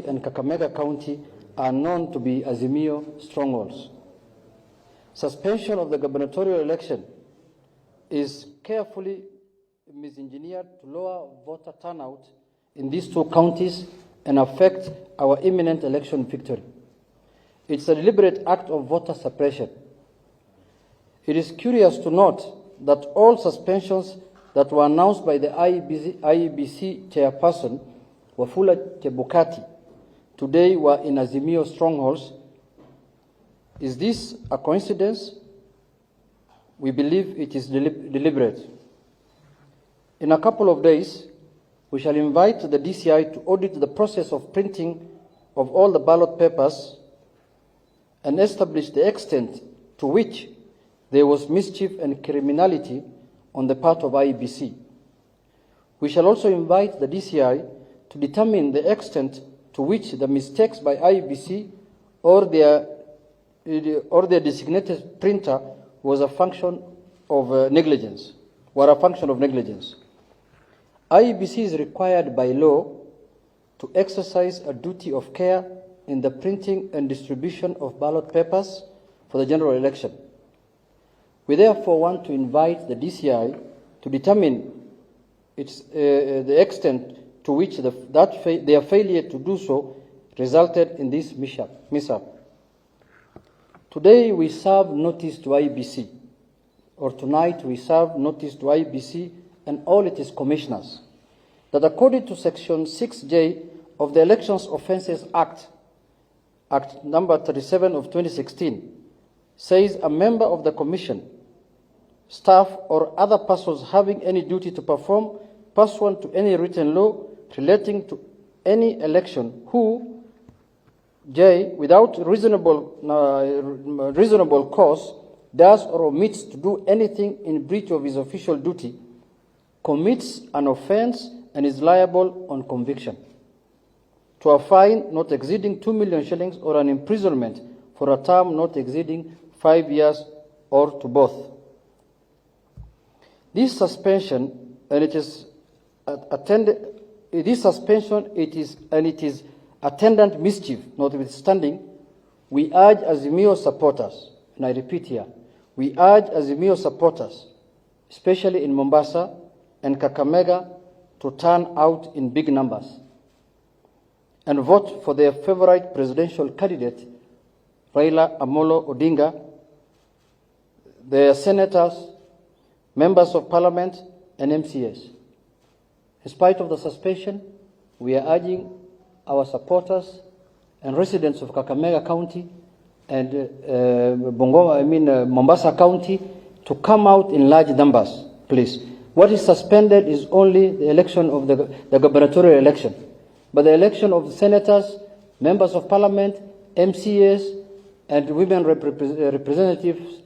and Kakamega County are known to be Azimio strongholds. Suspension of the gubernatorial election is carefully misengineered to lower voter turnout in these two counties and affect our imminent election victory. It's a deliberate act of voter suppression. It is curious to note that all suspensions that were announced by the IEBC chairperson, Wafula Chebukati, today were in Azimio strongholds. Is this a coincidence? We believe it is deliberate. In a couple of days, we shall invite the DCI to audit the process of printing of all the ballot papers and establish the extent to which there was mischief and criminality on the part of IEBC. We shall also invite the DCI to determine the extent to which the mistakes by IEBC or their designated printer was a function of negligence, were a function of negligence. IEBC is required by law to exercise a duty of care in the printing and distribution of ballot papers for the general election. We therefore want to invite the DCI to determine the extent to which their failure to do so resulted in this mishap. Today we serve notice to IEBC, or tonight we serve notice to IEBC and all its commissioners, that according to Section 6J of the Elections Offences Act, Act number 37 of 2016, says a member of the Commission, staff, or other persons having any duty to perform pursuant to any written law relating to any election who, J, without reasonable cause, does or omits to do anything in breach of his official duty, commits an offence and is liable on conviction to a fine not exceeding 2 million shillings or an imprisonment for a term not exceeding 5 years or to both. This suspension and it is attendant mischief notwithstanding, we urge Azimio supporters, and I repeat here, we urge Azimio supporters, especially in Mombasa and Kakamega, to turn out in big numbers and vote for their favorite presidential candidate, Raila Amolo Odinga, their senators, members of parliament, and MCAs. In spite of the suspension, we are urging our supporters and residents of Kakamega County and Mombasa County to come out in large numbers, please. What is suspended is only the election of the gubernatorial election. But the election of the senators, members of parliament, MCAs, and women representatives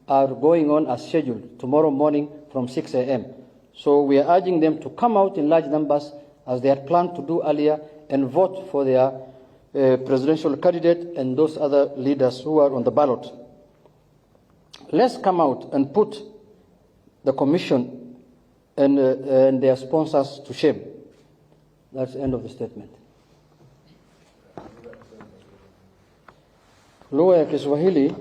are going on as scheduled tomorrow morning from 6 a.m. So we are urging them to come out in large numbers as they had planned to do earlier and vote for their presidential candidate and those other leaders who are on the ballot. Let's come out and put the commission and their sponsors to shame. That's the end of the statement. Lugha ya Kiswahili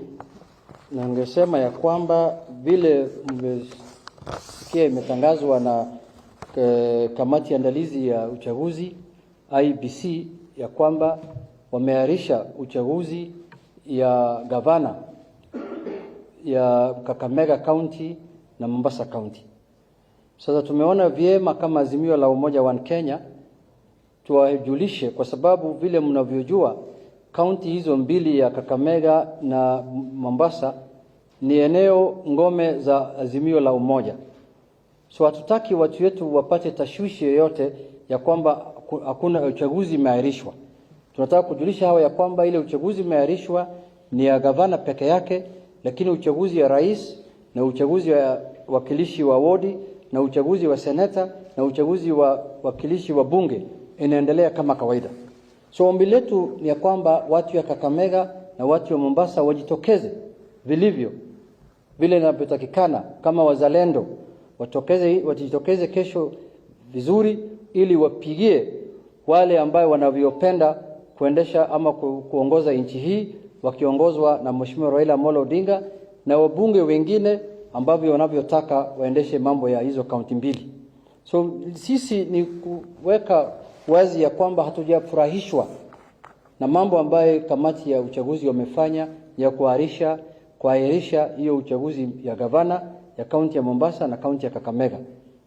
nangesema ya kwamba vile mmesikia imetangazwa na kamati ya andalizi ya uchaguzi IEBC ya kwamba wameahirisha uchaguzi ya gavana ya Kakamega County na Mombasa County. Sasa tumeona vyema kama Azimio la Umoja wa Kenya tuwajulishe, kwa sababu vile mnavyojua kaunti hizo mbili ya Kakamega na Mombasa ni eneo ngome za Azimio la Umoja. So hatutaki watu wetu wapate tashwishi yoyote ya kwamba hakuna uchaguzi umeahirishwa. Tunataka kujulisha hawa ya kwamba ile uchaguzi umeahirishwa ni ya gavana peke yake, lakini uchaguzi ya rais na uchaguzi wa wakilishi wa wodi na uchaguzi wa seneta na uchaguzi wa wakilishi wa bunge inaendelea kama kawaida. So ombi letu ni ya kwamba watu ya Kakamega na watu wa Mombasa wajitokeze vilivyo vile inavyotakikana kama wazalendo, wajitokeze kesho vizuri ili wapigie wale ambao wanavyopenda kuendesha ama kuongoza nchi hii wakiongozwa na Mheshimiwa Raila Amolo Odinga na wabunge wengine ambao wanavyotaka waendeshe mambo ya hizo kaunti mbili. So sisi ni kuweka wazi ya kwamba hatujafurahishwa na mambo ambayo kamati ya uchaguzi wamefanya ya kuahirisha hiyo uchaguzi ya gavana ya kaunti ya Mombasa na kaunti ya Kakamega.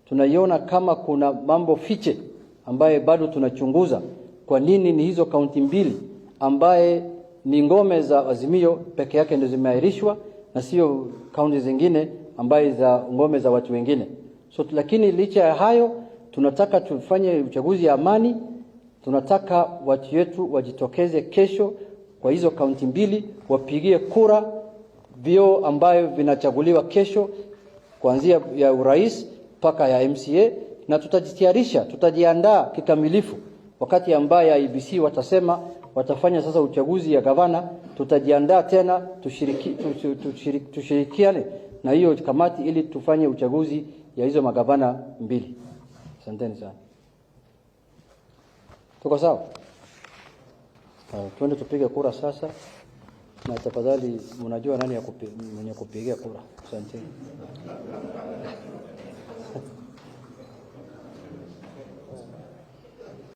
Tunaiona kama kuna mambo fiche ambaye bado tunachunguza kwa nini ni hizo kaunti mbili ambaye ni ngome za Azimio peke yake ndio zimeahirishwa na sio kaunti zingine ambaye za ngome za watu wengine. So lakini licha ya hayo tunataka tufanye uchaguzi ya amani. Tunataka watu wetu wajitokeze kesho kwa hizo kaunti mbili wapigie kura vio ambayo vinachaguliwa kesho kuanzia ya urais mpaka ya MCA, na tutajiandaa kikamilifu wakati ambaye IEBC watasema watafanya sasa uchaguzi ya gavana. Tutajiandaa tena tushirikiane na hiyo kamati ili tufanye uchaguzi ya hizo magavana mbili. Asanteni sana. Tuko sawa? Tuende tupige kura sasa. Na tafadhali mnajua nani ya mwenye kupigia kura. Asanteni.